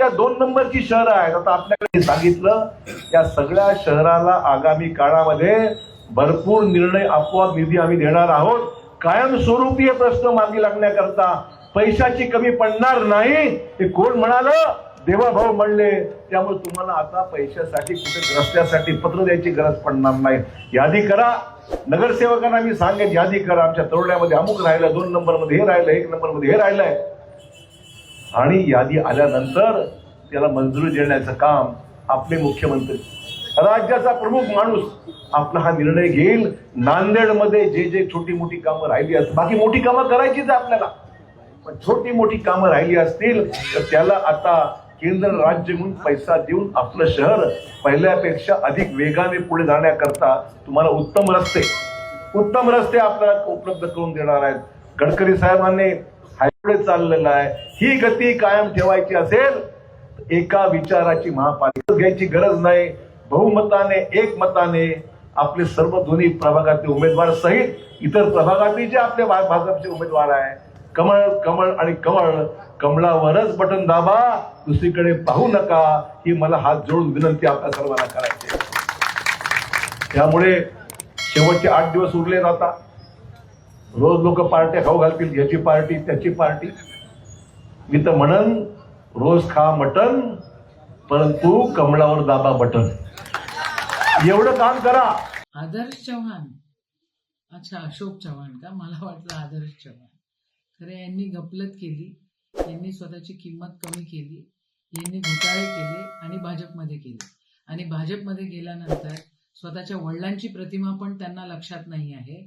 राज्यातल्या 2 नंबरची शहरं आहेत. आता आपल्याकडे सांगितलं या सगळ्या शहराला आगामी काळामध्ये भरपूर निर्णय आपोआप निधी आम्ही देणार आहोत. कायमस्वरूपी हे प्रश्न मार्गी लागण्याकरता पैशाची कमी पडणार नाही. हे कोण म्हणालं? देवाभाऊ म्हणले. त्यामुळे तुम्हाला आता पैशासाठी कुठे रस्त्यासाठी पत्र द्यायची गरज पडणार नाही. यादी करा. नगरसेवकांना मी सांगेन यादी करा. आमच्या तरुणामध्ये अमुक राहिलं, 2 नंबरमध्ये हे राहिलं, 1 नंबरमध्ये हे राहिलंय. आणि यादी आल्यानंतर त्याला मंजुरी देण्याचं काम आपले मुख्यमंत्री, राज्याचा प्रमुख माणूस आपला हा निर्णय घेईल. नांदेडमध्ये जे जे छोटी मोठी कामं राहिली असतील, बाकी मोठी कामं करायचीच आहे आपल्याला, पण छोटी मोठी कामं राहिली असतील तर त्याला आता केंद्र राज्य म्हणून पैसा देऊन आपलं शहर पहिल्यापेक्षा अधिक वेगाने पुढे जाण्याकरता तुम्हाला उत्तम रस्ते आपल्याला उपलब्ध करून देणार आहेत. गडकरी साहेबांनी हायवे चाललेला आहे. ही गती कायम ठेवायची असेल एका विचाराची महापालिका घ्यायची गरज नाही. बहुमताने, एकमताने आपले सर्व दोन्ही प्रभागातले उमेदवार सहित इतर प्रभागातले जे आपले भाजपचे उमेदवार आहे, कमळ आणि कमळावरच बटन दाबा, दुसरीकडे पाहू नका, ही मला हात जोडून विनंती आपल्या सर्वांना करायची. त्यामुळे शेवटचे 8 दिवस उरले आता. रोज लोक पार्ट्या खाऊ घालतील, याची पार्टी त्याची पार्टी. मी तर म्हणन रोज खा मटन, परंतु कमळावर दाबा बटन. एवढं काम करा. आदर्श चव्हाण, अच्छा अशोक चव्हाण का? मला वाटलं आदर्श चव्हाण. खरं यांनी गफलत केली, यांनी स्वतःची किंमत कमी केली, यांनी घोटाळे केले आणि भाजपमध्ये गेले. आणि भाजपमध्ये गेल्यानंतर स्वतःच्या वडिलांची प्रतिमा पण त्यांना लक्षात नाही आहे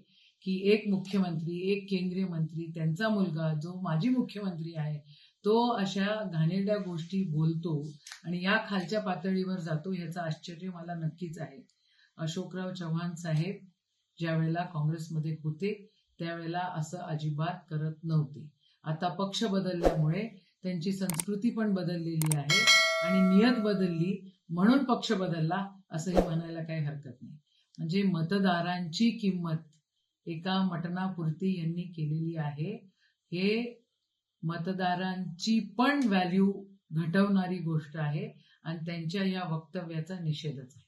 की एक मुख्यमंत्री, एक केंद्रीय मंत्री, त्यांचा मुलगा जो माजी मुख्यमंत्री आहे तो अशा घाणेरड्या गोष्टी बोलतो आणि या खालच्या पातळीवर जातो. ह्याचं आश्चर्य मला नक्कीच आहे. अशोकराव चव्हाण साहेब ज्यावेळेला काँग्रेसमध्ये होते त्यावेळेला असं अजिबात करत नव्हते. आता पक्ष बदलल्यामुळे त्यांची संस्कृती पण बदललेली आहे आणि नियत बदलली म्हणून पक्ष बदलला असंही म्हणायला काही हरकत नाही. म्हणजे मतदारांची किंमत एका मटणापुरती यांनी केलेली आहे. हे मतदारांची पण व्हॅल्यू घटवणारी गोष्ट आहे आणि त्यांच्या या वक्तव्याचा निषेधच आहे.